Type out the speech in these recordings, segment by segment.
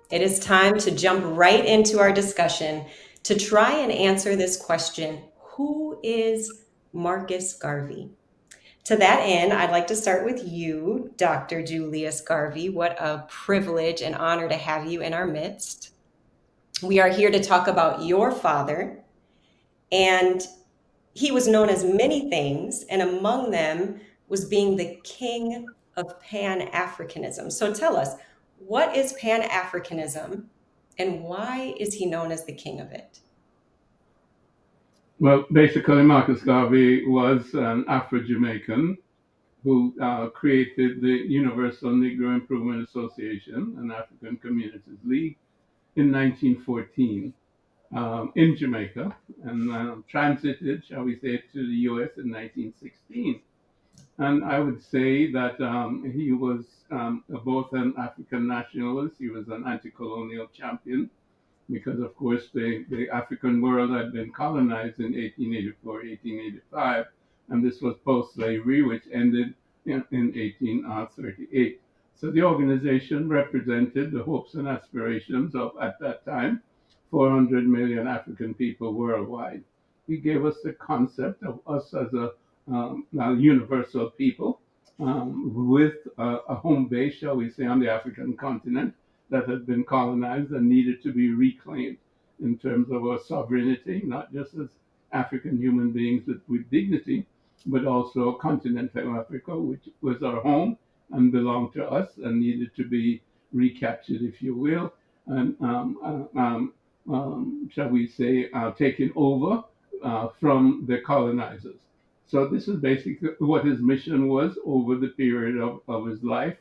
It is time to jump right into our discussion to try and answer this question: who is Marcus Garvey? To that end, I'd like to start with you, Dr. Julius Garvey. What a privilege and honor to have you in our midst. We are here to talk about your father, and he was known as many things, and among them was being the king of Pan-Africanism. So tell us, what is Pan-Africanism, and why is he known as the king of it? Well, basically, Marcus Garvey was an Afro-Jamaican who created the Universal Negro Improvement Association, an African Communities League, in 1914 in Jamaica, and transited, shall we say, to the U.S. in 1916. And I would say that he was both an African nationalist, he was an anti-colonial champion, because of course the African world had been colonized in 1884, 1885, and this was post-slavery, which ended in 1838. So the organization represented the hopes and aspirations of, at that time, 400 million African people worldwide. He gave us the concept of us as a universal people with a home base, shall we say, on the African continent that had been colonized and needed to be reclaimed in terms of our sovereignty, not just as African human beings with dignity, but also continental Africa, which was our home and belonged to us and needed to be recaptured, if you will, and shall we say, taken over from the colonizers. So this is basically what his mission was over the period of his life.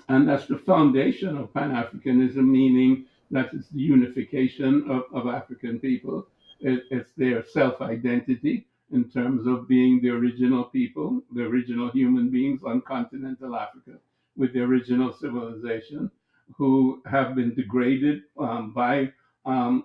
And that's the foundation of Pan Africanism, meaning that it's the unification of African people. It's their self identity in terms of being the original people, the original human beings on continental Africa with the original civilization, who have been degraded by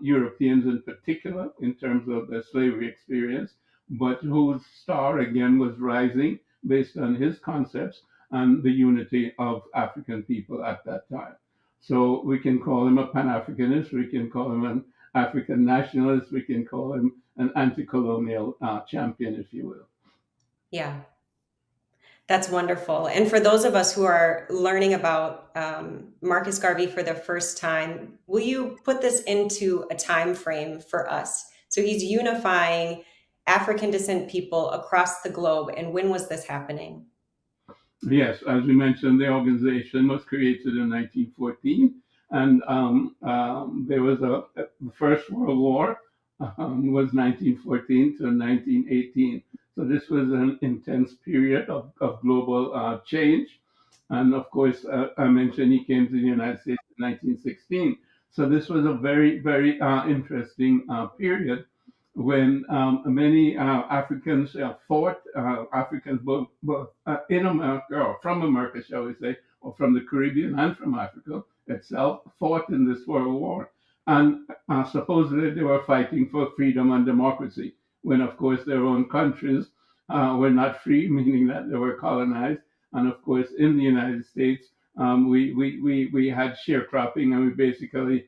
Europeans in particular in terms of their slavery experience, but whose star again was rising based on his concepts and the unity of African people at that time. So we can call him a Pan Africanist, we can call him an African nationalist, we can call him an anti colonial champion, if you will. Yeah, that's wonderful. And for those of us who are learning about Marcus Garvey for the first time, will you put this into a time frame for us? So he's unifying African descent people across the globe. And when was this happening? Yes, as we mentioned, the organization was created in 1914, and there was the First World War was 1914 to 1918. So this was an intense period of global change. And of course, I mentioned he came to the United States in 1916. So this was a very, very interesting period when many Africans fought, Africans both in America, or from America, shall we say, or from the Caribbean and from Africa itself, fought in this World War. And supposedly they were fighting for freedom and democracy, when of course their own countries were not free, meaning that they were colonized. And of course, in the United States, we had sharecropping, and we basically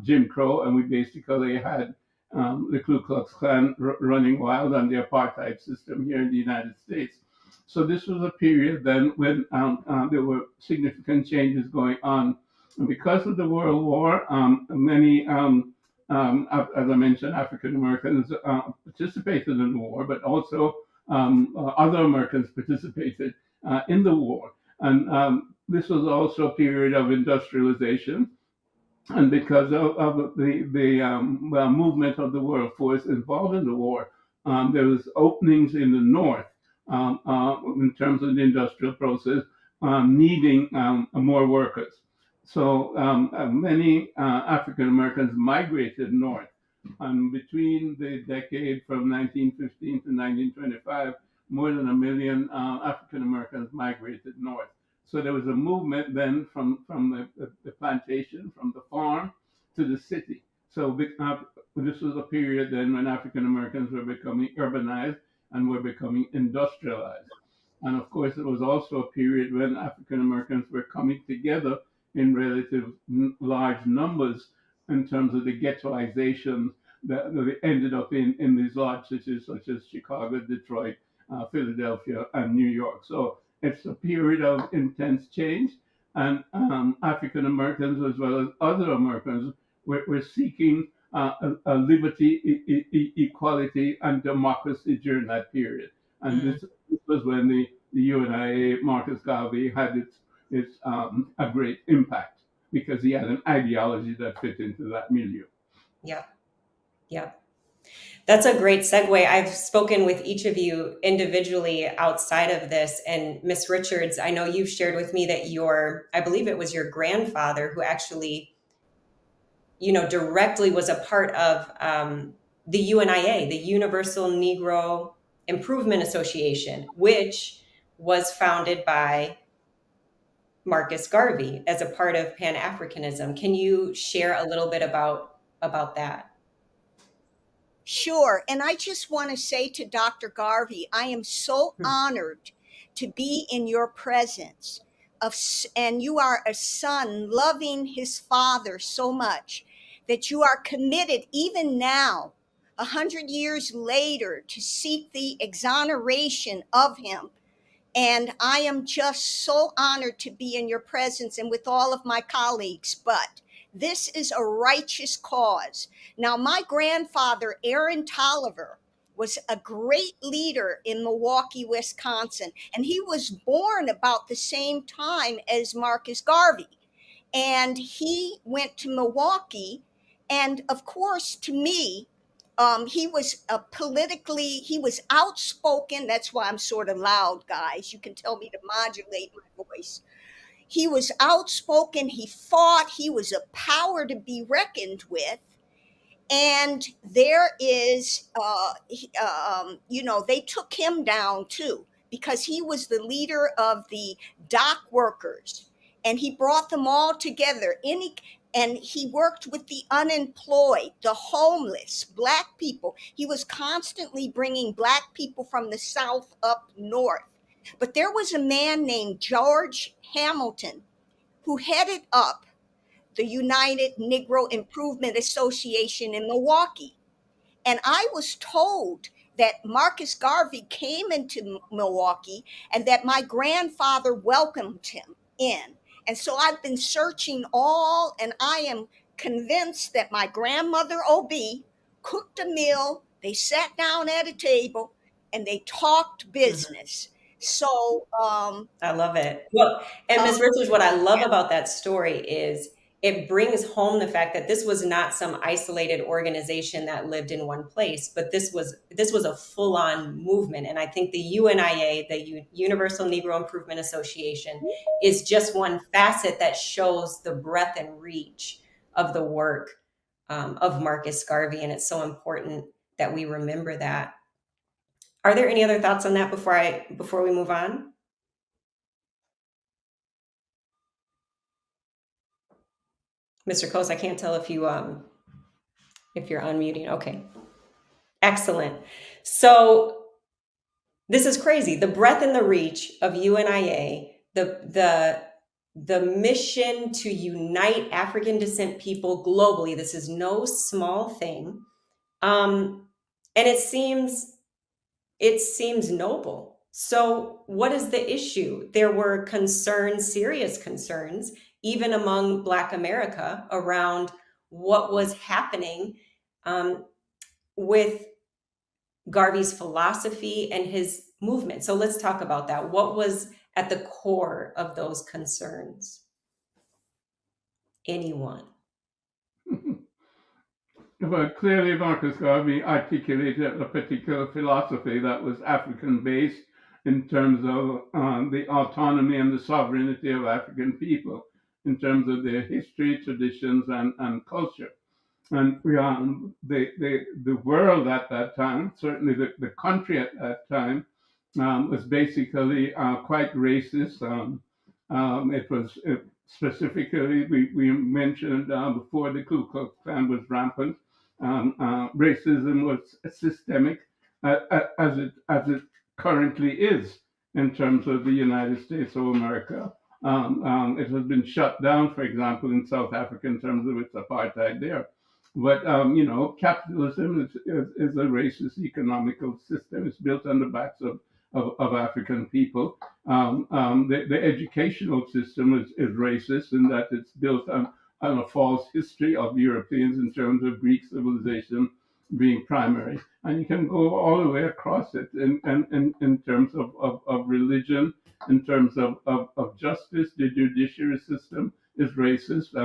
Jim Crow, and we basically had the Ku Klux Klan running wild on the apartheid system here in the United States. So this was a period then when there were significant changes going on. And because of the World War, many, as I mentioned, African Americans participated in the war, but also other Americans participated in the war. And this was also a period of industrialization, and because of the movement of the workforce involved in the war, there was openings in the north in terms of the industrial process, needing more workers. So many African Americans migrated north. And between the decade from 1915 to 1925, more than 1 million African Americans migrated north. So there was a movement then from the plantation, from the farm to the city. So this was a period then when African Americans were becoming urbanized and were becoming industrialized. And of course, it was also a period when African Americans were coming together in relative large numbers in terms of the ghettoization that they ended up in these large cities such as Chicago, Detroit, Philadelphia, and New York. So it's a period of intense change, and African Americans as well as other Americans were seeking a liberty, equality, and democracy during that period. And this was when the UNIA, Marcus Garvey, had its a great impact because he had an ideology that fit into that milieu. Yeah. Yeah. That's a great segue. I've spoken with each of you individually outside of this. And Miss Richards, I know you've shared with me that I believe it was your grandfather who actually, directly was a part of the UNIA, the Universal Negro Improvement Association, which was founded by Marcus Garvey as a part of Pan-Africanism. Can you share a little bit about that? Sure. And I just want to say to Dr. Garvey, I am so honored to be in your presence. And you are a son loving his father so much that you are committed, even now, 100 years later, to seek the exoneration of him. And I am just so honored to be in your presence and with all of my colleagues. But this is a righteous cause. Now, my grandfather, Aaron Tolliver, was a great leader in Milwaukee, Wisconsin, and he was born about the same time as Marcus Garvey. And he went to Milwaukee, and of course, to me, he was he was outspoken. That's why I'm sort of loud, guys. You can tell me to modulate my voice. He was outspoken. He fought. He was a power to be reckoned with. And there is, they took him down too, because he was the leader of the dock workers, and he brought them all together. And he worked with the unemployed, the homeless, Black people. He was constantly bringing Black people from the South up north. But there was a man named George Hamilton who headed up the United Negro Improvement Association in Milwaukee. And I was told that Marcus Garvey came into Milwaukee and that my grandfather welcomed him in. And so I've been searching and I am convinced that my grandmother OB cooked a meal, they sat down at a table, and they talked business. So I love it. Well, and Ms. Richards, what I love about that story is it brings home the fact that this was not some isolated organization that lived in one place, but this was a full-on movement. And I think the UNIA, the Universal Negro Improvement Association, is just one facet that shows the breadth and reach of the work of Marcus Garvey. And it's so important that we remember that. Are there any other thoughts on that before we move on? Mr. Coates, I can't tell if you're unmuting. Okay. Excellent. So this is crazy. The breadth and the reach of UNIA, the mission to unite African descent people globally. This is no small thing. And it seems noble. So what is the issue? There were serious concerns, even among Black America, around what was happening with Garvey's philosophy and his movement. So let's talk about that. What was at the core of those concerns? Anyone? But clearly, Marcus Garvey articulated a particular philosophy that was African-based in terms of the autonomy and the sovereignty of African people, in terms of their history, traditions, and culture. And the world at that time, certainly the country at that time, was basically quite racist. It was specifically, we mentioned before, the Ku Klux Klan was rampant. Racism was systemic, as it currently is in terms of the United States of America. It has been shut down, for example, in South Africa in terms of its apartheid there. But capitalism is a racist economical system. It's built on the backs of African people. The educational system is racist in that it's built on a false history of Europeans in terms of Greek civilization being primary. And you can go all the way across it in terms of religion, in terms of justice. The judiciary system is racist.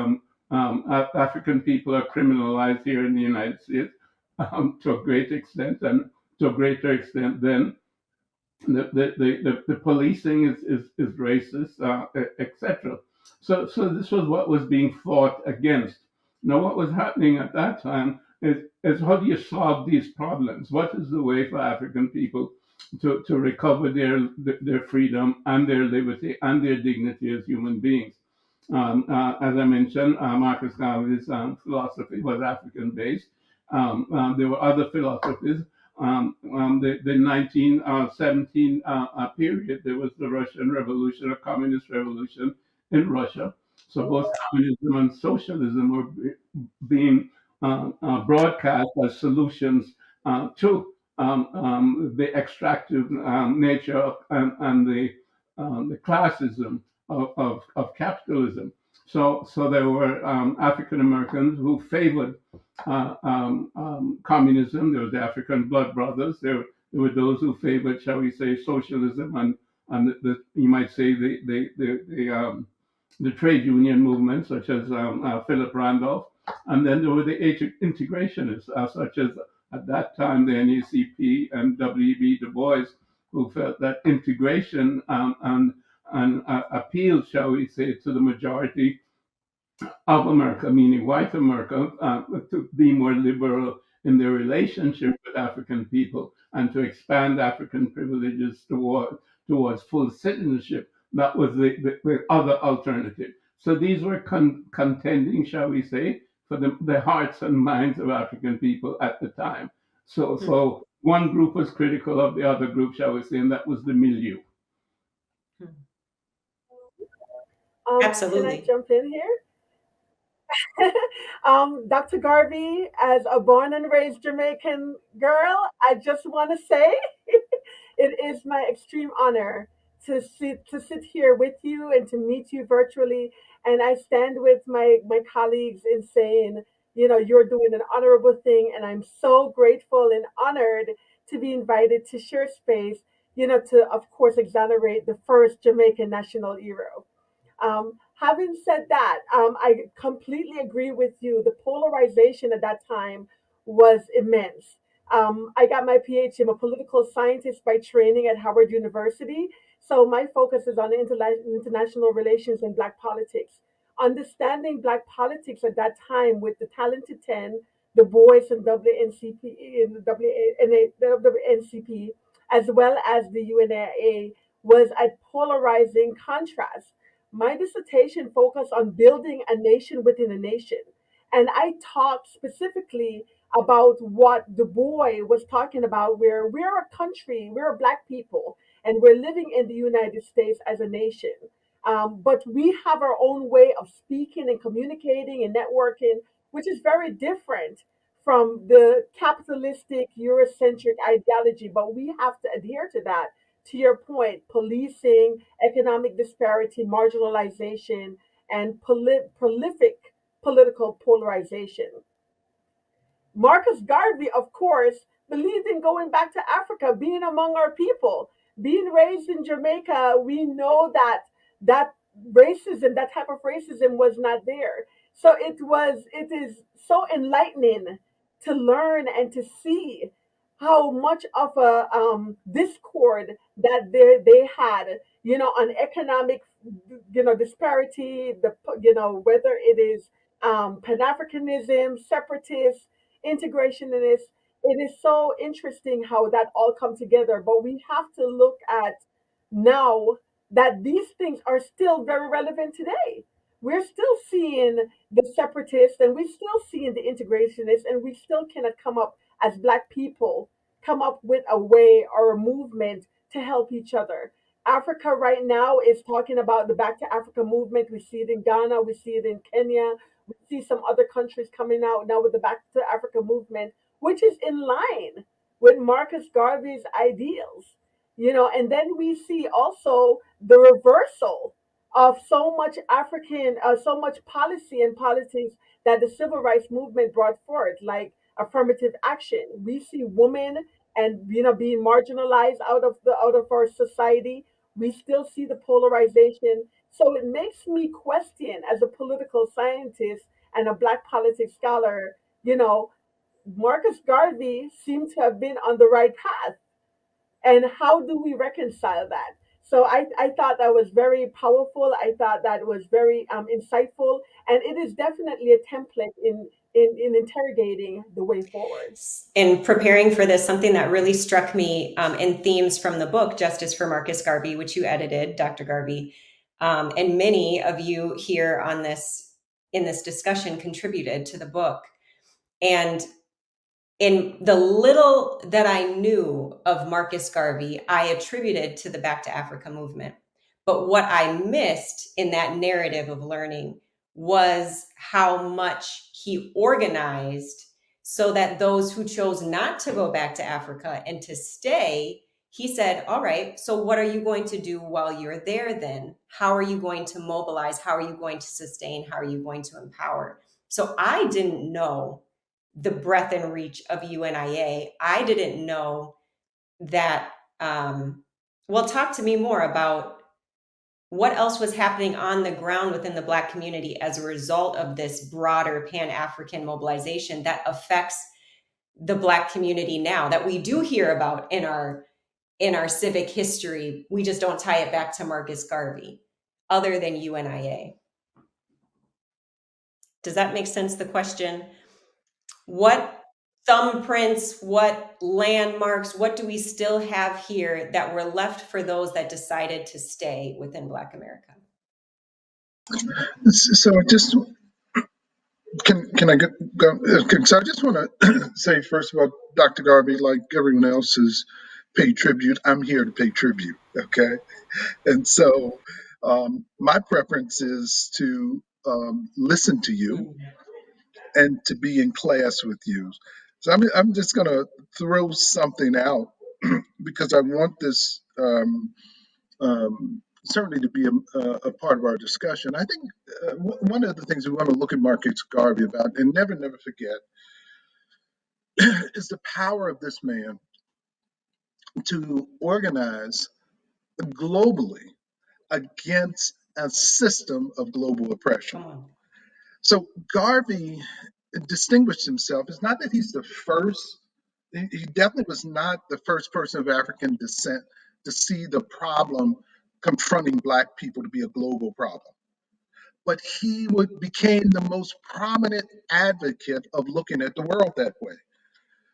African people are criminalized here in the United States to a great extent, and to a greater extent than the policing is racist, etc. So this was what was being fought against. Now, what was happening at that time is how do you solve these problems? What is the way for African people to recover their freedom and their liberty and their dignity as human beings? As I mentioned, Marcus Garvey's philosophy was African based. There were other philosophies. The 1917 period, there was the Russian Revolution, a communist revolution in Russia. So both communism and socialism were being broadcast as solutions to the extractive nature and the classism of capitalism. So there were African Americans who favored communism. There was the African Blood Brothers. There were those who favored, shall we say, socialism and you might say the trade union movement, such as Philip Randolph. And then there were the integrationists, such as at that time the NACP and W.E.B. Du Bois, who felt that integration and appealed, shall we say, to the majority of America, meaning white America, to be more liberal in their relationship with African people and to expand African privileges towards full citizenship. That was the other alternative. So these were contending, shall we say, for the hearts and minds of African people at the time. So one group was critical of the other group, shall we say, and that was the milieu. Can I Absolutely. jump in here? Dr. Garvey, as a born and raised Jamaican girl, I just want to say it is my extreme honor to sit here with you and to meet you virtually. And I stand with my colleagues in saying, you're doing an honorable thing, and I'm so grateful and honored to be invited to share space, to of course exonerate the first Jamaican national hero. Having said that, I completely agree with you. The polarization at that time was immense. I got my PhD. I'm a political scientist by training at Howard University. So my focus is on international relations and Black politics. Understanding Black politics at that time with the Talented Ten, the Boys and WNCP, and WNCP, as well as the UNIA, was a polarizing contrast. My dissertation focused on building a nation within a nation. And I talked specifically about what Du Bois was talking about, where we're a country, we're a Black people, and we're living in the United States as a nation. But we have our own way of speaking and communicating and networking, which is very different from the capitalistic, Eurocentric ideology. But we have to adhere to that. To your point, policing, economic disparity, marginalization, and prolific political polarization. Marcus Garvey, of course, believed in going back to Africa, being among our people. Being raised in Jamaica, we know that racism, that type of racism was not there. So it is so enlightening to learn and to see how much of a discord that they had, on economic, disparity, whether it is Pan-Africanism, separatists, integrationists. It is so interesting how that all come together. But we have to look at now that these things are still very relevant today. We're still seeing the separatists and we're still seeing the integrationists, and we still cannot come up as Black people, come up with a way or a movement to help each other. Africa right now is talking about the Back to Africa movement. We see it in Ghana, we see it in Kenya, we see some other countries coming out now with the Back to Africa movement, which is in line with Marcus Garvey's ideals. And then we see also the reversal of so much so much policy and politics that the civil rights movement brought forth, like affirmative action. We see women and being marginalized out of our society. We still see the polarization. So it makes me question, as a political scientist and a Black politics scholar, you know, Marcus Garvey seemed to have been on the right path. And how do we reconcile that? So I thought that was very powerful. I thought that was very insightful. And it is definitely a template in interrogating the way forward. In preparing for this, something that really struck me in themes from the book, Justice for Marcus Garvey, which you edited, Dr. Garvey, and many of you here on this in this discussion contributed to the book. And in the little that I knew of Marcus Garvey, I attributed to the Back to Africa movement. But what I missed in that narrative of learning was how much he organized so that those who chose not to go back to Africa and to stay, he said, all right, so what are you going to do while you're there then? How are you going to mobilize? How are you going to sustain? How are you going to empower? So I didn't know the breadth and reach of UNIA. I didn't know that. Well, talk to me more about what else was happening on the ground within the Black community as a result of this broader Pan-African mobilization that affects the Black community now, that we do hear about in our civic history. We just don't tie it back to Marcus Garvey, other than UNIA. Does that make sense, the question? What thumbprints, what landmarks, what do we still have here that were left for those that decided to stay within Black America? So just can I go? Okay, so I just want to say first of all, Dr. Garvey, like everyone else, has paid tribute. I'm here to pay tribute. Okay, and so my preference is to listen to you and to be in class with you. So I'm just going to throw something out because I want this certainly to be a part of our discussion. I think one of the things we want to look at Marcus Garvey about and never forget is the power of this man to organize globally against a system of global oppression. Come on. So Garvey distinguished himself. It's not that he's the first, he definitely was not the first person of African descent to see the problem confronting Black people to be a global problem. But he became the most prominent advocate of looking at the world that way.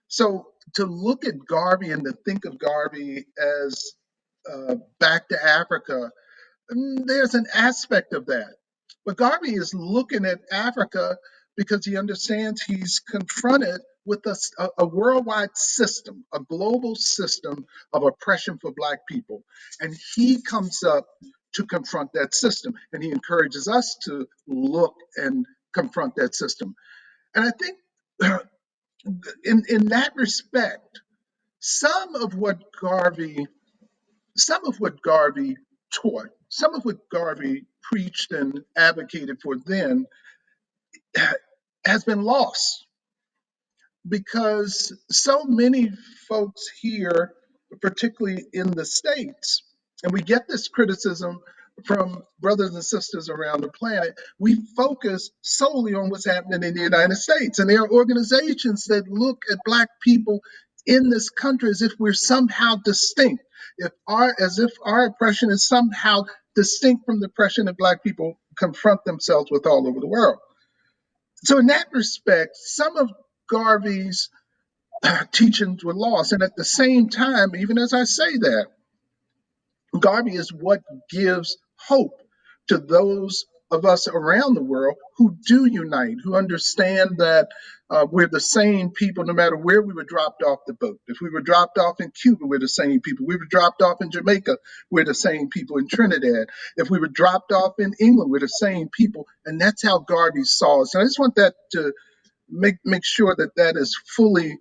So to look at Garvey and to think of Garvey as back to Africa, there's an aspect of that. But Garvey is looking at Africa because he understands he's confronted with a worldwide system, a global system of oppression for Black people. And he comes up to confront that system. And he encourages us to look and confront that system. And I think in that respect, some of what Garvey taught, some of what Garvey preached and advocated for then has been lost because so many folks here, particularly in the States, and we get this criticism from brothers and sisters around the planet, we focus solely on what's happening in the United States. And there are organizations that look at Black people in this country as if we're somehow distinct, as if our oppression is somehow distinct from the oppression that Black people confront themselves with all over the world. So in that respect, some of Garvey's teachings were lost. And at the same time, even as I say that, Garvey is what gives hope to those of us around the world who do unite, who understand that we're the same people no matter where we were dropped off the boat. If we were dropped off in Cuba, we're the same people. We were dropped off in Jamaica, we're the same people. In Trinidad, if we were dropped off in England, we're the same people. And that's how Garvey saw us. And I just want that to make sure that that is fully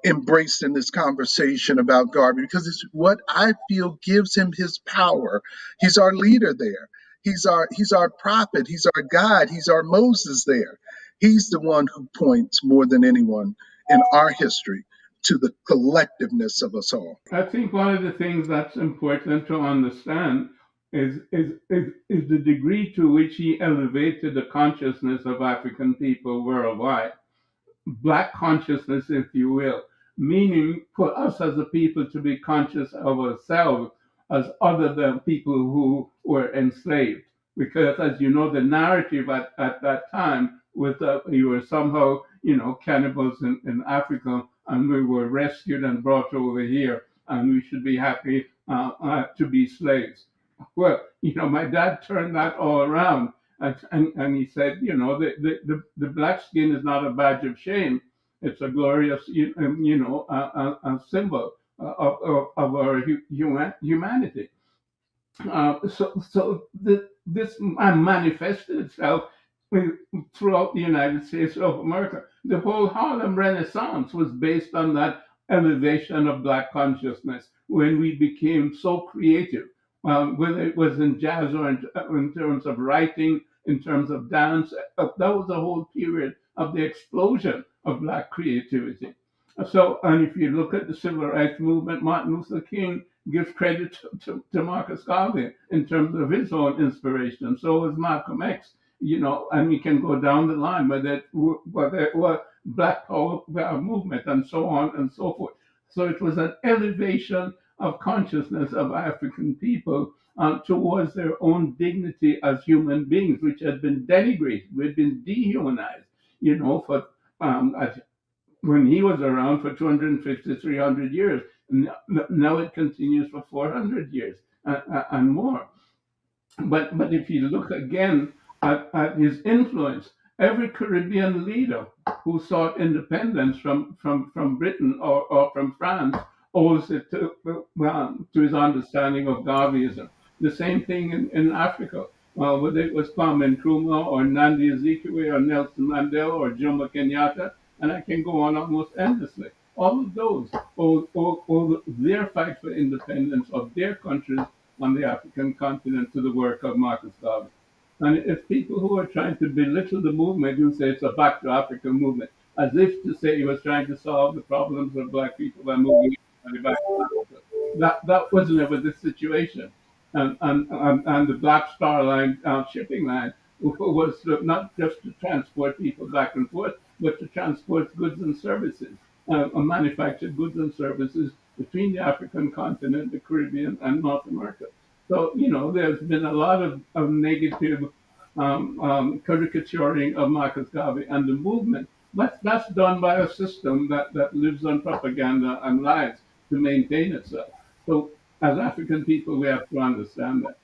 embraced in this conversation about Garvey, because it's what I feel gives him his power. He's our leader there. He's our prophet. He's our God. He's our Moses there. He's the one who points more than anyone in our history to the collectiveness of us all. I think one of the things that's important to understand is the degree to which he elevated the consciousness of African people worldwide. Black consciousness, if you will, meaning for us as a people to be conscious of ourselves as other than people who were enslaved. Because, as you know, the narrative at that time was that we were somehow, cannibals in Africa, and we were rescued and brought over here, and we should be happy to be slaves. Well, my dad turned that all around, and he said, the black skin is not a badge of shame. It's a glorious, a symbol of our humanity. This manifested itself throughout the United States of America. The whole Harlem Renaissance was based on that elevation of Black consciousness when we became so creative, whether it was in jazz or in terms of writing, in terms of dance. That was a whole period of the explosion of Black creativity. So, and if you look at the civil rights movement, Martin Luther King gives credit to Marcus Garvey in terms of his own inspiration. So was Malcolm X, and we can go down the line whether it was Black Power movement and so on and so forth. So it was an elevation of consciousness of African people towards their own dignity as human beings, which had been denigrated, we'd been dehumanized, for when he was around for 250, 300 years. Now it continues for 400 years and more. But if you look again at his influence, every Caribbean leader who sought independence from Britain or from France owes it to his understanding of Garveyism. The same thing in Africa. Whether it was Kwame Nkrumah or Nnamdi Azikiwe or Nelson Mandela or Jomo Kenyatta, and I can go on almost endlessly. All of those owe their fight for independence of their countries on the African continent to the work of Marcus Garvey. And it's people who are trying to belittle the movement who say it's a back to Africa movement, as if to say he was trying to solve the problems of Black people by moving everybody back to Africa. That was never the situation. And the Black Star Line shipping line was not just to transport people back and forth, but to transport goods and services, manufactured goods and services between the African continent, the Caribbean, and North America. So, there's been a lot of negative caricaturing of Marcus Garvey and the movement. But that's done by a system that lives on propaganda and lies to maintain itself. So, as African people, we have to understand that.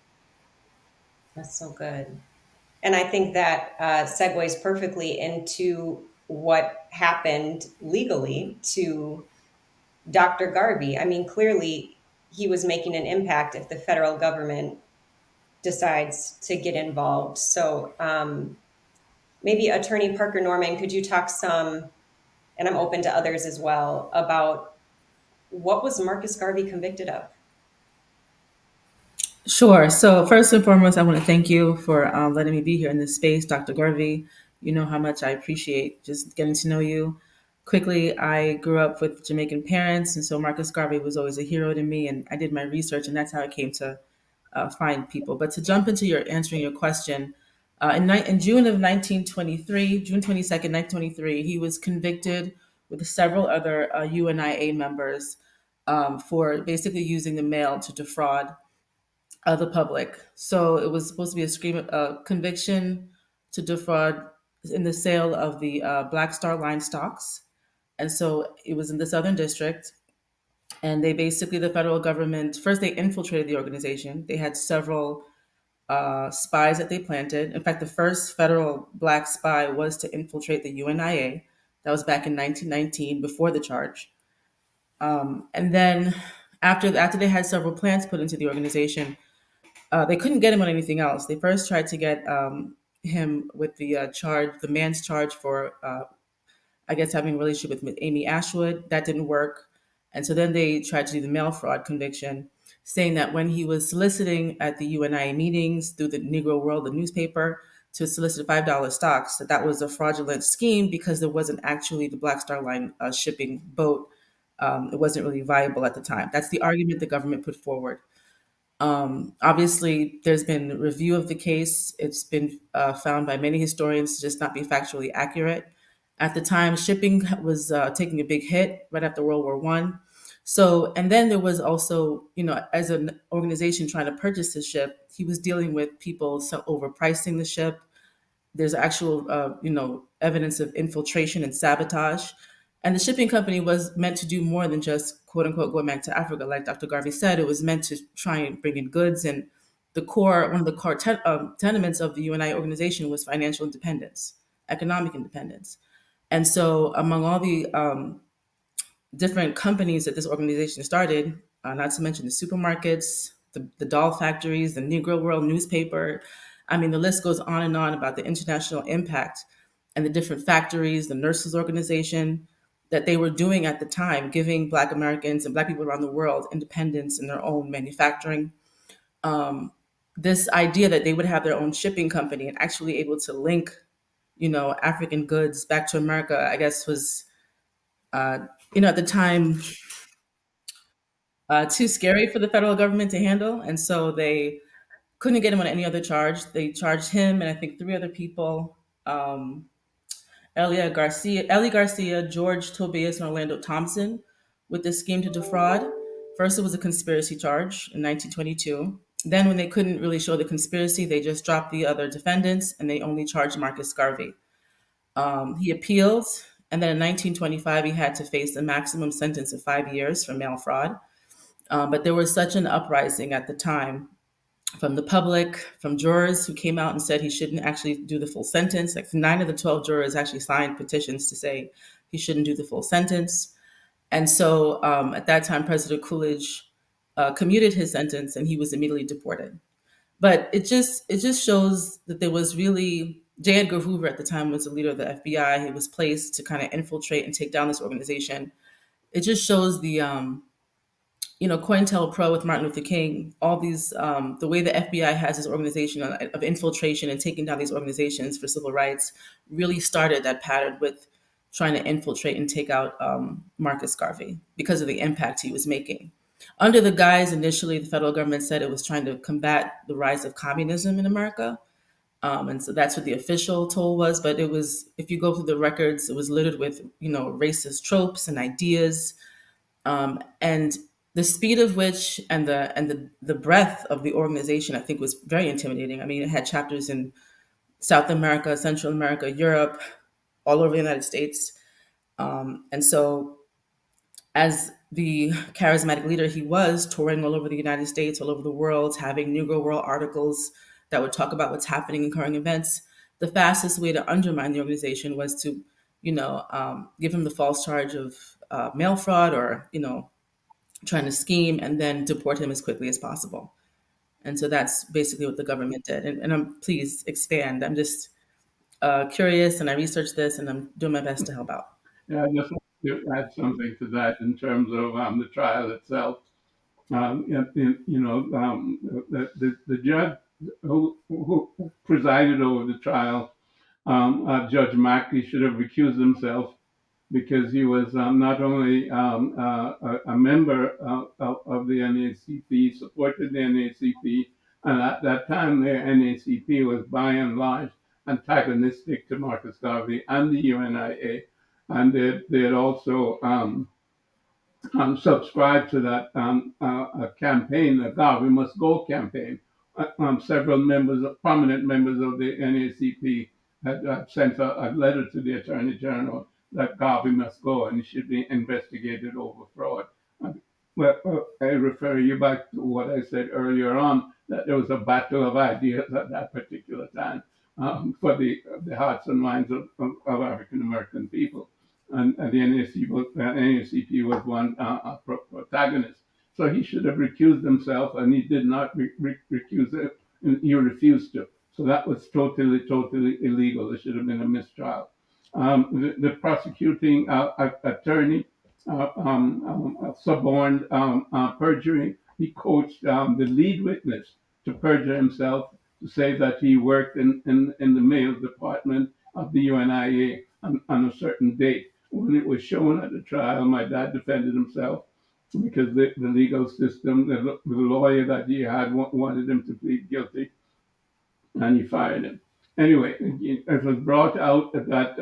That's so good. And I think that segues perfectly into what happened legally to Dr. Garvey. I mean, clearly he was making an impact if the federal government decides to get involved. So maybe Attorney Parker-Norman, could you talk some, and I'm open to others as well, about what was Marcus Garvey convicted of? Sure. So first and foremost, I want to thank you for letting me be here in this space, Dr. Garvey. You know how much I appreciate just getting to know you. Quickly, I grew up with Jamaican parents, and so Marcus Garvey was always a hero to me. And I did my research, and that's how I came to find people. But to jump into answering your question, in June of 1923, June 22nd, 1923, he was convicted with several other UNIA members for basically using the mail to defraud the public. So it was supposed to be a conviction to defraud in the sale of the Black Star Line stocks. And so it was in the Southern District. And they basically, the federal government, first they infiltrated the organization. They had several spies that they planted. In fact, the first federal black spy was to infiltrate the UNIA. That was back in 1919, before the charge. And then after they had several plants put into the organization, they couldn't get him on anything else. They first tried to get him with the the man's charge for I guess having a relationship with Amy Ashwood. That didn't work. And so then they tried to do the mail fraud conviction, saying that when he was soliciting at the UNIA meetings through the Negro World, the newspaper, to solicit $5 stocks, that was a fraudulent scheme because there wasn't actually the Black Star Line shipping boat. It wasn't really viable at the time. That's the argument the government put forward. Obviously, there's been review of the case. It's been found by many historians to just not be factually accurate. At the time, shipping was taking a big hit right after World War One. So, and then there was also, as an organization trying to purchase the ship, he was dealing with people overpricing the ship. There's actual, evidence of infiltration and sabotage. And the shipping company was meant to do more than just quote unquote going back to Africa. Like Dr. Garvey said, it was meant to try and bring in goods. And one of the core tenements of the UNI organization was financial independence, economic independence. And so among all the different companies that this organization started, not to mention the supermarkets, the doll factories, the Negro World newspaper. I mean, the list goes on and on about the international impact and the different factories, the nurses organization that they were doing at the time, giving Black Americans and Black people around the world independence in their own manufacturing. This idea that they would have their own shipping company and actually able to link, African goods back to America, I guess was, at the time, too scary for the federal government to handle. And so they couldn't get him on any other charge. They charged him and I think three other people, Ellie Garcia, George Tobias, and Orlando Thompson, with the scheme to defraud. First, it was a conspiracy charge in 1922. Then, when they couldn't really show the conspiracy, they just dropped the other defendants and they only charged Marcus Garvey. He appealed, and then in 1925, he had to face a maximum sentence of 5 years for mail fraud. But there was such an uprising at the time from the public, from jurors who came out and said he shouldn't actually do the full sentence. Like 9 of the 12 jurors actually signed petitions to say he shouldn't do the full sentence. And so at that time, President Coolidge commuted his sentence and he was immediately deported. But it just shows that there was really, J. Edgar Hoover at the time was the leader of the FBI. He was placed to kind of infiltrate and take down this organization. It just shows the COINTELPRO with Martin Luther King, all these, the way the FBI has this organization of infiltration and taking down these organizations for civil rights really started that pattern with trying to infiltrate and take out Marcus Garvey because of the impact he was making. Under the guise, initially, the federal government said it was trying to combat the rise of communism in America. And so that's what the official toll was. But it was, if you go through the records, it was littered with, racist tropes and ideas. And the speed of which and the breadth of the organization, I think, was very intimidating. I mean, it had chapters in South America, Central America, Europe, all over the United States. And so as the charismatic leader he was, touring all over the United States, all over the world, having Negro World articles that would talk about what's happening in current events, the fastest way to undermine the organization was to, give him the false charge of mail fraud or, trying to scheme and then deport him as quickly as possible. And so that's basically what the government did. And I'm please expand. I'm just curious, and I researched this, and I'm doing my best to help out. Yeah, I just want to add something to that in terms of the trial itself. The judge who presided over the trial, Judge Mackey, should have recused himself because he was not only a member of the NAACP, supported the NAACP, and at that time the NAACP was by and large antagonistic to Marcus Garvey and the UNIA, and they had also subscribed to that campaign, the Garvey Must Go campaign. Several prominent members of the NAACP had sent a letter to the Attorney General that Garvey must go and he should be investigated over fraud. well, I refer you back to what I said earlier on, that there was a battle of ideas at that particular time for the hearts and minds of African American people. And the NAACP was one protagonist. So he should have recused himself, and he did not recuse it. He refused to. So that was totally, totally illegal. There should have been a mistrial. The prosecuting attorney suborned perjury. He coached the lead witness to perjure himself to say that he worked in the mail department of the UNIA on a certain date. When it was shown at the trial, my dad defended himself because the legal system, the lawyer that he had wanted him to plead guilty, and he fired him. Anyway, it was brought out that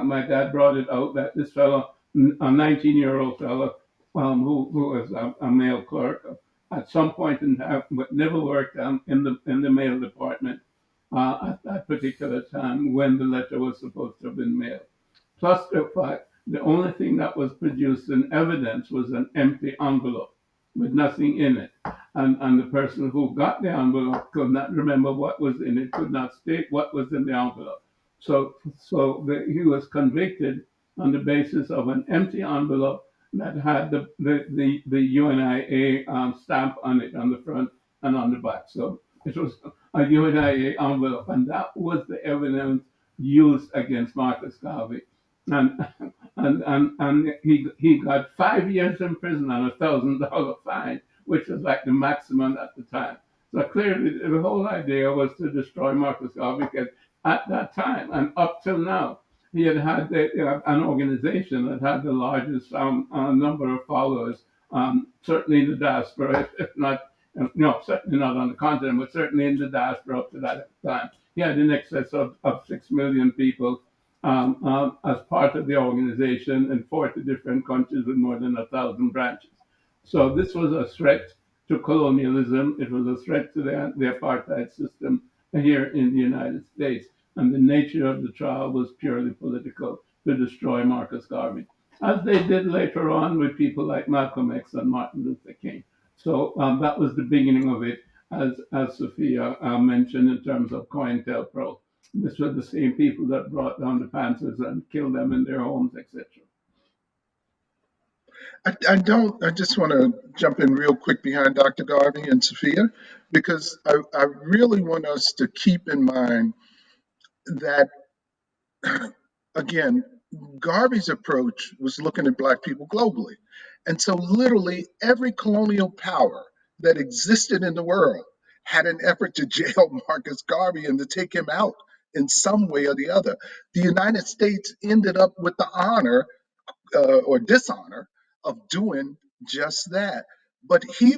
my dad brought it out that this fellow, a 19-year-old fellow, who was a mail clerk at some point in time, but never worked in the mail department at that particular time when the letter was supposed to have been mailed. Plus the fact, the only thing that was produced in evidence was an empty envelope with nothing in it. And the person who got the envelope could not remember what was in it, could not state what was in the envelope. He was convicted on the basis of an empty envelope that had the UNIA stamp on it on the front and on the back. So it was a UNIA envelope, and that was the evidence used against Marcus Garvey. And he got 5 years in prison and $1,000 fine, which was like the maximum at the time. So clearly, the whole idea was to destroy Marcus Garvey because at that time and up till now, he had an organization that had the largest number of followers, certainly in the diaspora, if not, no, certainly not on the continent, but certainly in the diaspora up to that time. He had in excess of 6 million people as part of the organization in 40 different countries with more than 1,000 branches. So this was a threat to colonialism. It was a threat to the apartheid system here in the United States. And the nature of the trial was purely political to destroy Marcus Garvey, as they did later on with people like Malcolm X and Martin Luther King. So that was the beginning of it, as Safiya mentioned in terms of COINTELPRO. This were the same people that brought down the Panthers and killed them in their homes, etc. I just want to jump in real quick behind Dr. Garvey and Safiya, because I really want us to keep in mind that, again, Garvey's approach was looking at Black people globally. And so, literally, every colonial power that existed in the world had an effort to jail Marcus Garvey and to take him out in some way or the other. The United States ended up with the honor or dishonor of doing just that. But he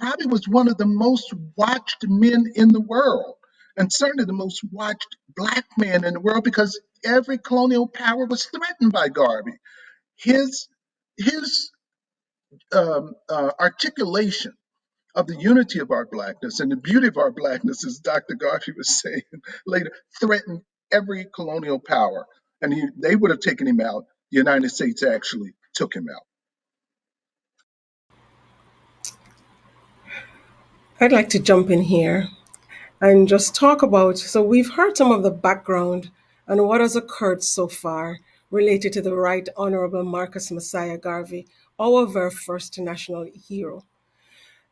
probably was one of the most watched men in the world, and certainly the most watched Black man in the world, because every colonial power was threatened by Garvey. His his articulation of the unity of our Blackness and the beauty of our Blackness, as Dr. Garvey was saying later, threatened every colonial power. And they would have taken him out. The United States actually took him out. I'd like to jump in here and just talk about. So, we've heard some of the background and what has occurred so far related to the Right Honorable Marcus Messiah Garvey, our very first national hero.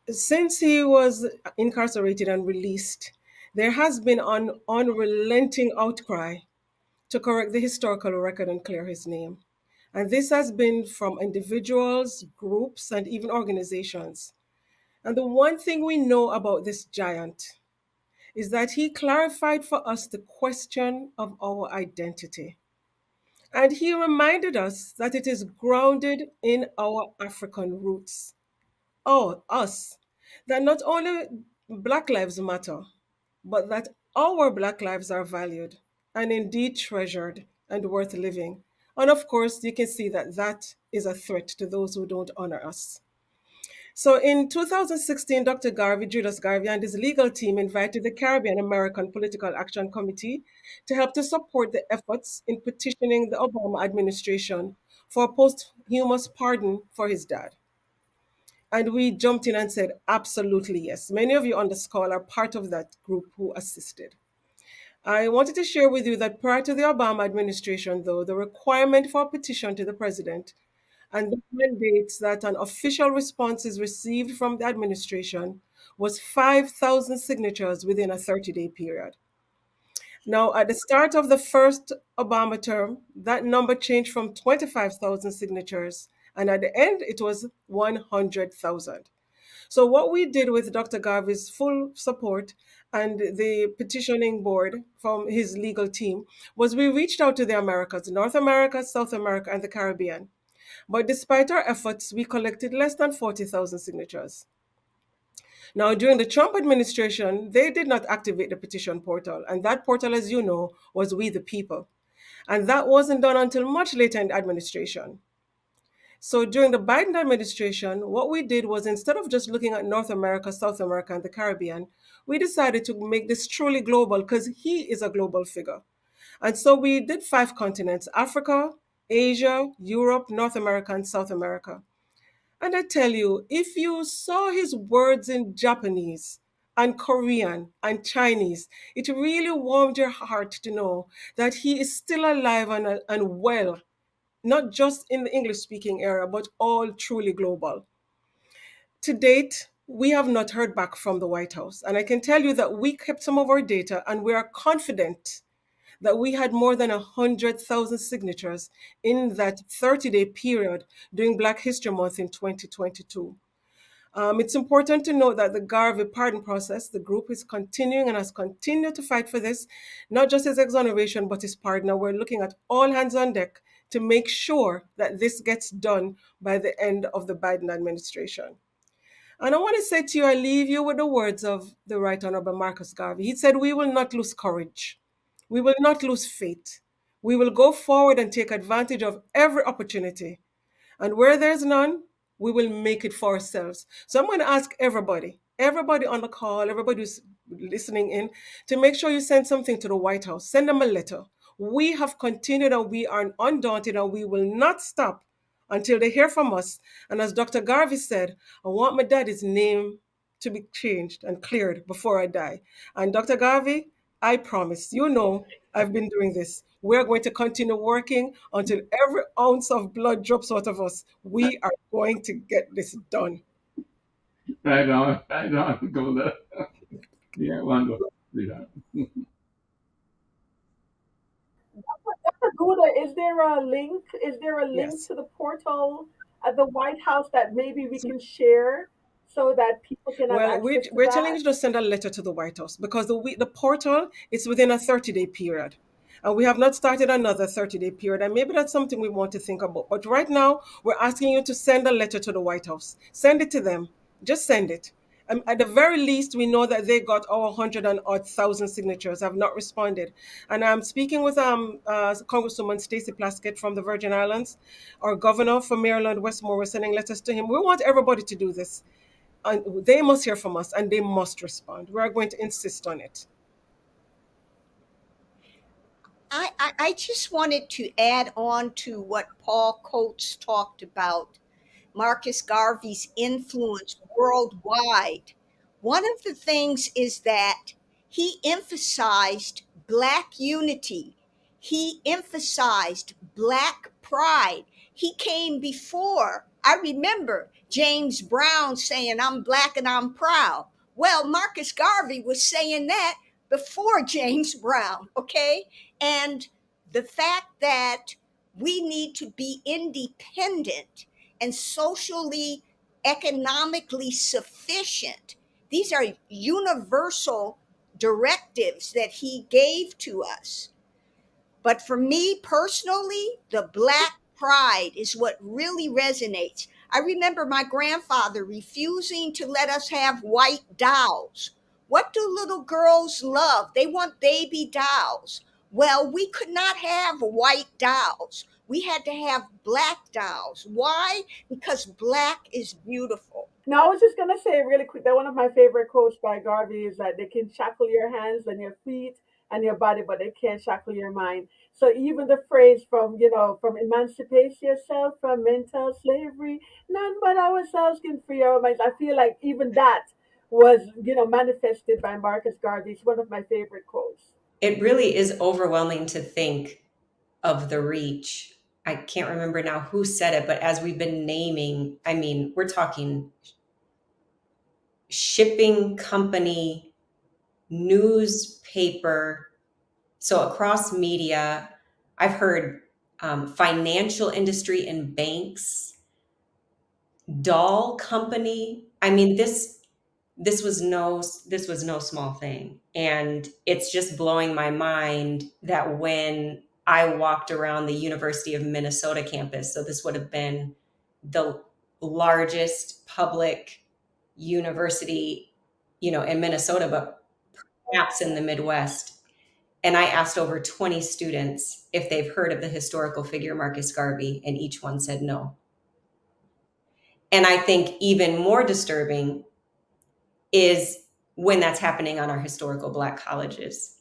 Since he was incarcerated and released, there has been an unrelenting outcry to correct the historical record and clear his name. And this has been from individuals, groups, and even organizations. And the one thing we know about this giant is that he clarified for us the question of our identity. And he reminded us that it is grounded in our African roots. Oh, us. That not only Black lives matter, but that our Black lives are valued and indeed treasured and worth living. And of course, you can see that that is a threat to those who don't honor us. So in 2016, Dr. Garvey, Julius Garvey, and his legal team invited the Caribbean American Political Action Committee to help to support the efforts in petitioning the Obama administration for a posthumous pardon for his dad. And we jumped in and said, absolutely yes. Many of you on this call are part of that group who assisted. I wanted to share with you that prior to the Obama administration, though, the requirement for a petition to the president and that mandates that an official response is received from the administration was 5,000 signatures within a 30-day period. Now, at the start of the first Obama term, that number changed from 25,000 signatures, and at the end, it was 100,000. So, what we did with Dr. Garvey's full support and the petitioning board from his legal team was we reached out to the Americas, North America, South America, and the Caribbean. But despite our efforts, we collected less than 40,000 signatures. Now, during the Trump administration, they did not activate the petition portal. And that portal, as you know, was We the People. And that wasn't done until much later in the administration. So during the Biden administration, what we did was instead of just looking at North America, South America, and the Caribbean, we decided to make this truly global because he is a global figure. And so we did 5 continents: Africa, Asia, Europe, North America, and South America. And I tell you, if you saw his words in Japanese and Korean and Chinese, it really warmed your heart to know that he is still alive and well, not just in the English speaking area, but all truly global. To date, we have not heard back from the White House. And I can tell you that we kept some of our data and we are confident that we had more than 100,000 signatures in that 30-day period during Black History Month in 2022. It's important to note that the Garvey pardon process, the group is continuing and has continued to fight for this, not just his exoneration, but his pardon. And we're looking at all hands on deck to make sure that this gets done by the end of the Biden administration. And I want to say to you, I leave you with the words of the Right Honorable Marcus Garvey. He said, "We will not lose courage. We will not lose faith. We will go forward and take advantage of every opportunity. And where there's none, we will make it for ourselves." So I'm going to ask everybody on the call, everybody who's listening in, to make sure you send something to the White House. Send them a letter. We have continued and we are undaunted and we will not stop until they hear from us. And as Dr. Garvey said, I want my daddy's name to be changed and cleared before I die. And Dr. Garvey, I promise, you know, I've been doing this. We're going to continue working until every ounce of blood drops out of us. We are going to get this done. Right on, Goulda. Yeah, wonderful. Yeah. Dr. Gouda, is there a link? Is there a link Yes. to the portal at the White House that maybe we can share so that people can have Well, access to we're telling that? you to send a letter to the White House because the portal is within a 30-day period. And we have not started another 30-day period. And maybe that's something we want to think about. But right now, we're asking you to send a letter to the White House. Send it to them. Just send it. At the very least, we know that they got our 100 and odd thousand signatures, have not responded. And I'm speaking with Congresswoman Stacey Plaskett from the Virgin Islands. Our governor from Maryland, Westmore, we're sending letters to him. We want everybody to do this. And they must hear from us and they must respond. We're going to insist on it. I just wanted to add on to what Paul Coates talked about, Marcus Garvey's influence worldwide. One of the things is that he emphasized Black unity. He emphasized Black pride. He came before. I remember James Brown saying, "I'm Black and I'm proud." Well, Marcus Garvey was saying that before James Brown, okay? And the fact that we need to be independent and socially, economically sufficient. These are universal directives that he gave to us. But for me personally, the Black pride is what really resonates. I remember my grandfather refusing to let us have white dolls. What do little girls love? They want baby dolls. Well, we could not have white dolls. We had to have Black dolls. Why? Because Black is beautiful. No, I was just gonna say really quick that one of my favorite quotes by Garvey is that they can shackle your hands and your feet and your body, but they can't shackle your mind. So even the phrase from, from emancipate yourself from mental slavery, none but ourselves can free our minds. I feel like even that was, manifested by Marcus Garvey. It's one of my favorite quotes. It really is overwhelming to think of the reach. I can't remember now who said it, but as we've been naming, I mean, we're talking shipping company, newspaper, so across media. I've heard financial industry and banks, doll company. I mean, this was no small thing, and it's just blowing my mind that when I walked around the University of Minnesota campus, so this would have been the largest public university, in Minnesota, but perhaps in the Midwest. And I asked over 20 students if they've heard of the historical figure Marcus Garvey, and each one said no. And I think even more disturbing is when that's happening on our historical Black colleges.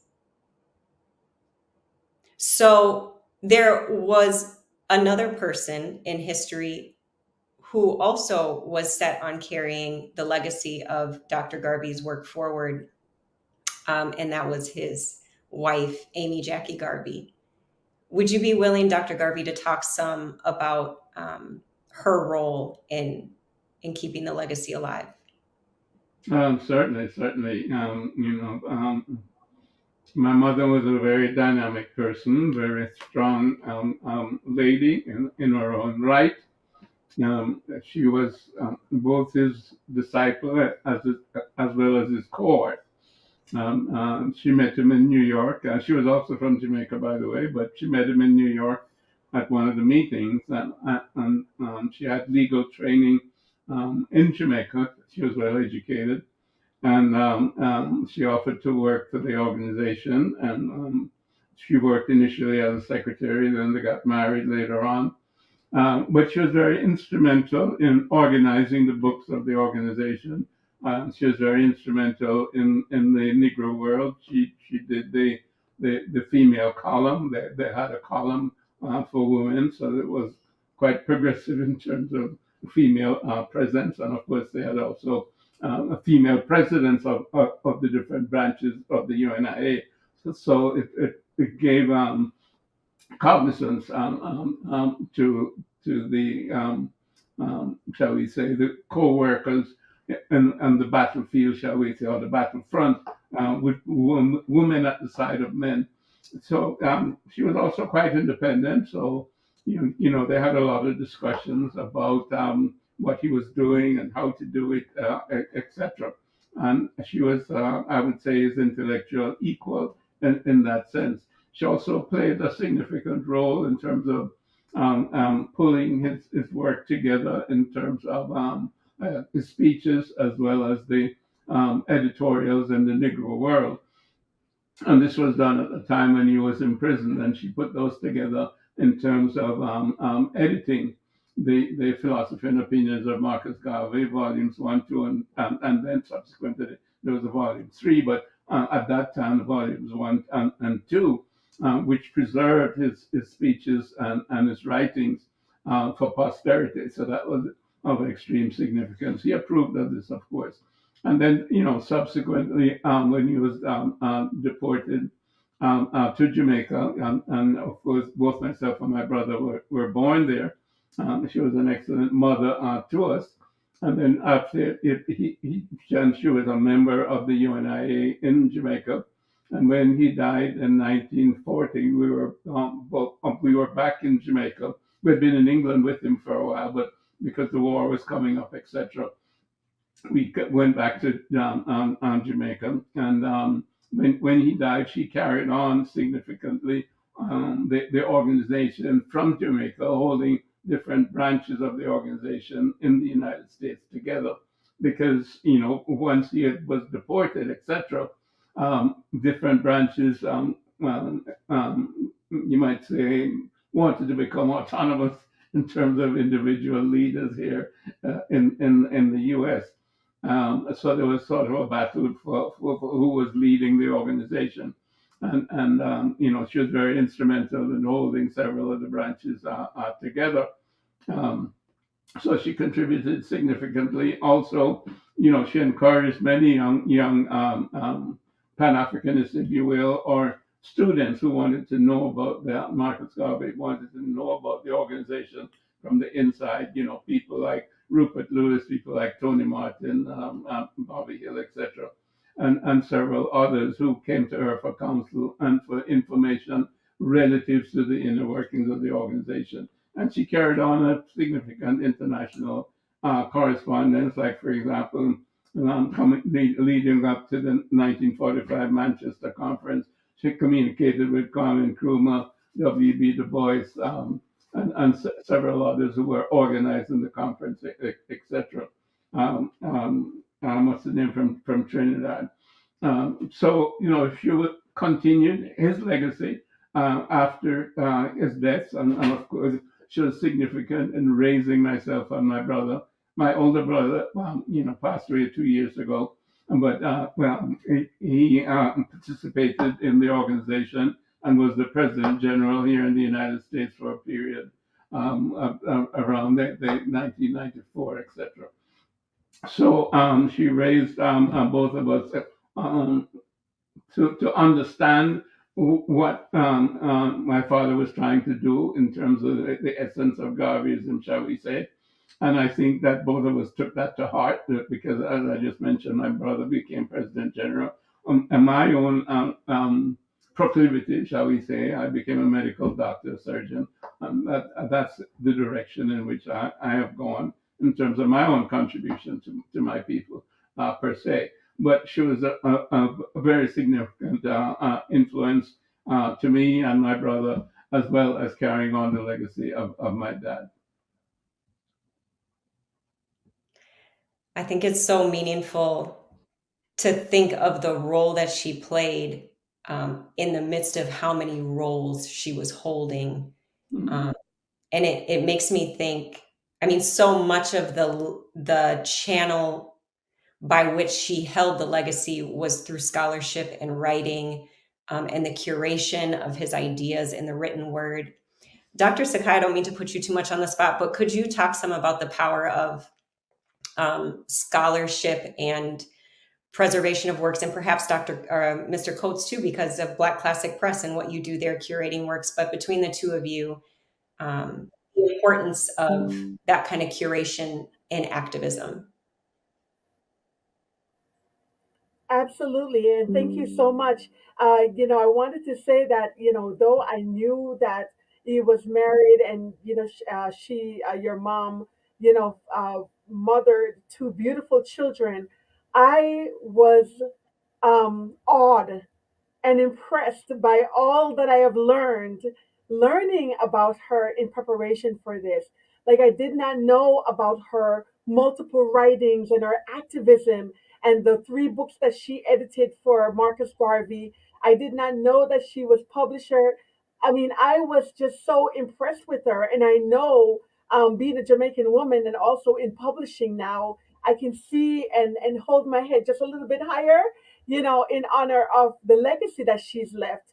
So there was another person in history who also was set on carrying the legacy of Dr. Garvey's work forward, and that was his wife, Amy Jackie Garvey. Would you be willing, Dr. Garvey, to talk some about her role in keeping the legacy alive? Certainly. My mother was a very dynamic person, very strong lady in her own right. She was both his disciple as well as his cohort. She met him in New York. She was also from Jamaica, by the way, but she met him in New York at one of the meetings, and she had legal training in Jamaica. She was well educated, and she offered to work for the organization, and she worked initially as a secretary, then they got married later on. But she was very instrumental in organizing the books of the organization. She was very instrumental in the Negro world. She did the female column. They had a column for women, so it was quite progressive in terms of female presence. And of course, they had also a female presidents of the different branches of the UNIA. So it gave cognizance to the shall we say, the co-workers and the battlefield, shall we say, or the battlefront, with women at the side of men. So she was also quite independent. So they had a lot of discussions about what he was doing and how to do it, etc. And she was, I would say, his intellectual equal in that sense. She also played a significant role in terms of pulling his work together in terms of his speeches as well as the editorials in the Negro world. And this was done at the time when he was in prison, and she put those together in terms of editing the Philosophy and Opinions of Marcus Garvey, volumes 1, 2, and then subsequently there was a volume 3, but at that time, volumes 1 and 2, which preserved his speeches and his writings for posterity. So that was of extreme significance. He approved of this, of course. And then, subsequently, when he was deported to Jamaica, and of course, both myself and my brother were born there. She was an excellent mother to us. And then after she was a member of the UNIA in Jamaica. And when he died in 1940, we were back in Jamaica. We'd been in England with him for a while, but because the war was coming up, etc., we went back to Jamaica. And when he died, she carried on significantly the organization from Jamaica, holding different branches of the organization in the United States together. Because, once he was deported, etc., different branches, you might say, wanted to become autonomous in terms of individual leaders here in the U.S. So there was sort of a battle for who was leading the organization. and she was very instrumental in holding several of the branches together. Um, so she contributed significantly. Also, she encouraged many young Pan Africanists, if you will, or students who wanted to know about the Marcus Garvey, wanted to know about the organization from the inside. People like Rupert Lewis, people like Tony Martin, Bobby Hill, etc., and several others who came to her for counsel and for information relative to the inner workings of the organization. And she carried on a significant international correspondence, like, for example, leading up to the 1945 Manchester Conference, she communicated with Kwame Nkrumah, W.B. Du Bois, and several others who were organizing the conference, etc. What's the name from Trinidad? So, she would continue his legacy after his death, and of course, she was significant in raising myself and my brother. My older brother, passed away 2 years ago, but he participated in the organization and was the president general here in the United States for a period around the 1994, etc. So she raised both of us to understand what my father was trying to do in terms of the essence of Garveyism, shall we say. And I think that both of us took that to heart because, as I just mentioned, my brother became President General. And my own proclivity, shall we say, I became a medical doctor, surgeon. That's the direction in which I have gone in terms of my own contribution to my people, per se. But she was a very significant influence to me and my brother, as well as carrying on the legacy of my dad. I think it's so meaningful to think of the role that she played in the midst of how many roles she was holding. Mhm. And it makes me think, I mean, so much of the channel by which she held the legacy was through scholarship and writing, and the curation of his ideas in the written word. Dr. Sekai, I don't mean to put you too much on the spot, but could you talk some about the power of scholarship and preservation of works, and perhaps Mr. Coates too, because of Black Classic Press and what you do there curating works, but between the two of you, the importance of that kind of curation and activism. Absolutely, and thank you so much. I wanted to say that, though I knew that he was married and, your mom, mothered two beautiful children, I was awed and impressed by all that I have learning about her in preparation for this. Like, I did not know about her multiple writings and her activism and the three books that she edited for Marcus Garvey. I did not know that she was publisher. I mean, I was just so impressed with her. And I know, being a Jamaican woman and also in publishing now, I can see and hold my head just a little bit higher, in honor of the legacy that she's left.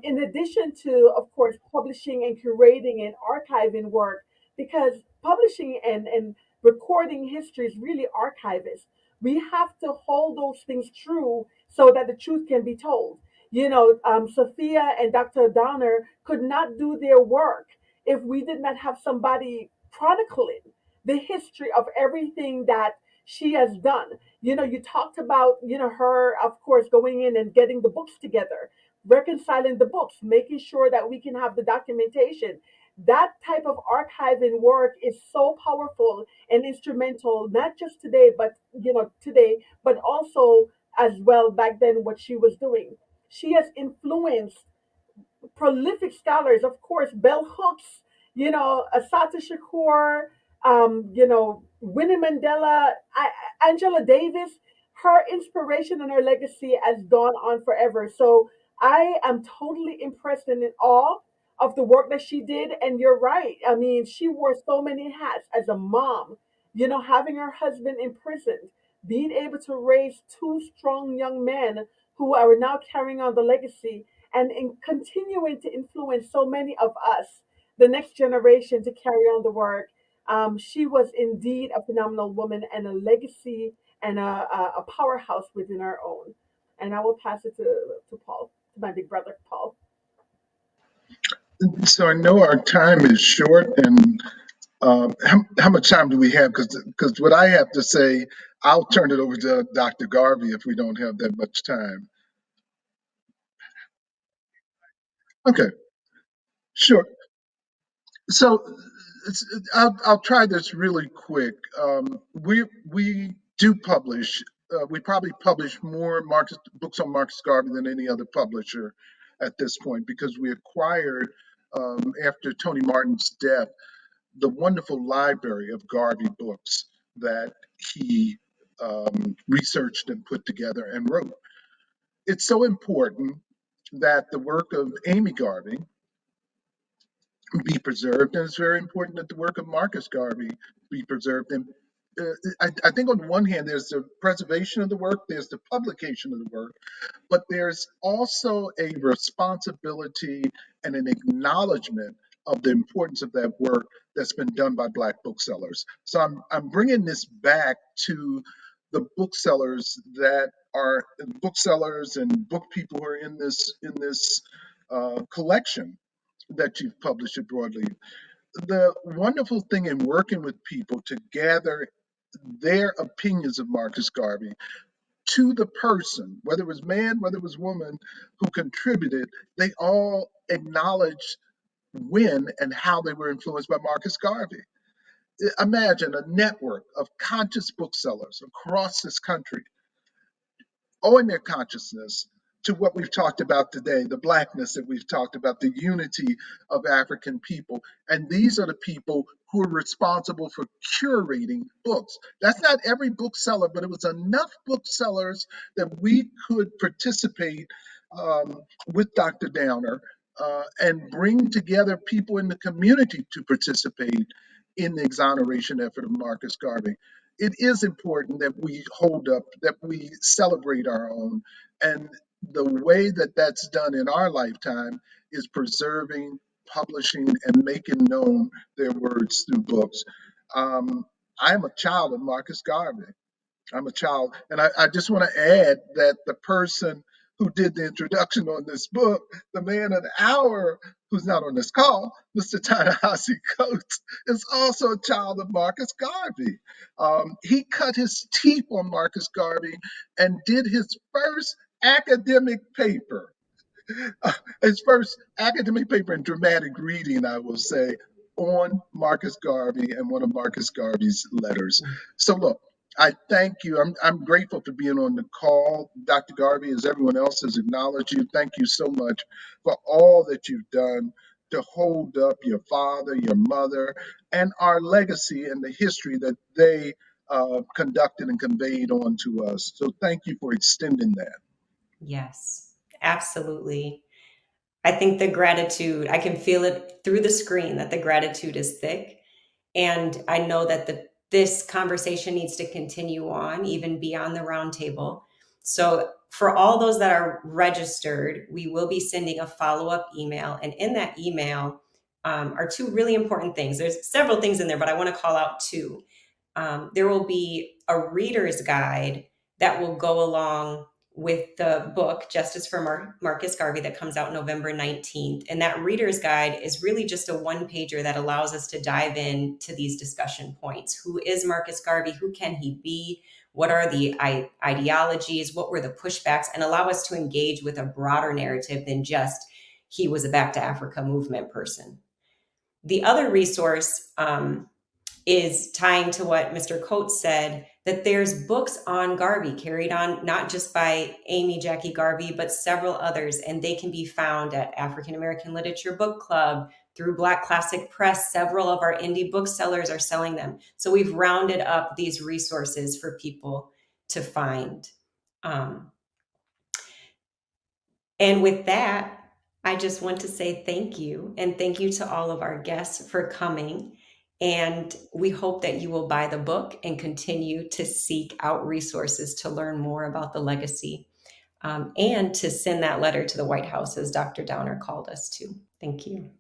In addition to, of course, publishing and curating and archiving work, because publishing and recording history is really archivist. We have to hold those things true so that the truth can be told. Safiya and Dr. Downer could not do their work if we did not have somebody chronicling the history of everything that she has done. You talked about, her, of course, going in and getting the books together, reconciling the books, making sure that we can have the documentation. That type of archiving work is so powerful and instrumental, not just today, but also as well back then what she was doing. She has influenced prolific scholars, of course, Bell Hooks, Assata Shakur, Winnie Mandela, Angela Davis. Her inspiration and her legacy has gone on forever. So I am totally impressed and in awe of the work that she did. And you're right. I mean, she wore so many hats as a mom, having her husband imprisoned, being able to raise two strong young men who are now carrying on the legacy, and in continuing to influence so many of us, the next generation, to carry on the work. She was indeed a phenomenal woman and a legacy and a powerhouse within our own. And I will pass it to Paul, to my big brother, Paul. So I know our time is short, and how much time do we have? Because what I have to say, I'll turn it over to Dr. Garvey if we don't have that much time. Okay, sure. So I'll try this really quick. We do publish. We probably publish more Marcus books on Marcus Garvey than any other publisher at this point, because we acquired, after Tony Martin's death, the wonderful library of Garvey books that he researched and put together and wrote. It's so important that the work of Amy Garvey be preserved, and it's very important that the work of Marcus Garvey be preserved. And I think on the one hand, there's the preservation of the work, there's the publication of the work, but there's also a responsibility and an acknowledgement of the importance of that work that's been done by Black booksellers. So I'm bringing this back to the booksellers that are booksellers and book people who are in this collection that you've published at Broadleaf. The wonderful thing in working with people to gather their opinions of Marcus Garvey to the person, whether it was man, whether it was woman, who contributed, they all acknowledged when and how they were influenced by Marcus Garvey. Imagine a network of conscious booksellers across this country owing their consciousness to what we've talked about today, the Blackness that we've talked about, the unity of African people. And these are the people who are responsible for curating books. That's not every bookseller, but it was enough booksellers that we could participate with Dr. Downer and bring together people in the community to participate in the exoneration effort of Marcus Garvey. It is important that we hold up, that we celebrate our own. And the way that that's done in our lifetime is preserving, publishing, and making known their words through books. I'm a child of Marcus Garvey. I'm a child. And I just want to add that the person who did the introduction on this book, the man of the hour, who's not on this call, Mr. Ta-Nehisi Coates, is also a child of Marcus Garvey. He cut his teeth on Marcus Garvey and did his first academic paper, his first academic paper in dramatic reading, I will say, on Marcus Garvey and one of Marcus Garvey's letters. So look, I thank you. I'm grateful for being on the call. Dr. Garvey, as everyone else has acknowledged you, thank you so much for all that you've done to hold up your father, your mother, and our legacy and the history that they conducted and conveyed on to us. So thank you for extending that. Yes, absolutely. I think the gratitude, I can feel it through the screen that the gratitude is thick. And I know that this conversation needs to continue on even beyond the roundtable. So for all those that are registered, we will be sending a follow-up email. And in that email are two really important things. There's several things in there, but I want to call out two. There will be a reader's guide that will go along with the book Justice for Marcus Garvey that comes out November 19th. And that reader's guide is really just a one-pager that allows us to dive into these discussion points. Who is Marcus Garvey? Who can he be? What are the ideologies? What were the pushbacks? And allow us to engage with a broader narrative than just he was a Back to Africa movement person. The other resource is tying to what Mr. Coates said, that there's books on Garvey carried on not just by Amy Jackie Garvey, but several others, and they can be found at African American Literature Book Club, through Black Classic Press. Several of our indie booksellers are selling them. So we've rounded up these resources for people to find. And with that, I just want to say thank you, and thank you to all of our guests for coming. And we hope that you will buy the book and continue to seek out resources to learn more about the legacy. and to send that letter to the White House, as Dr. Downer called us to. Thank you.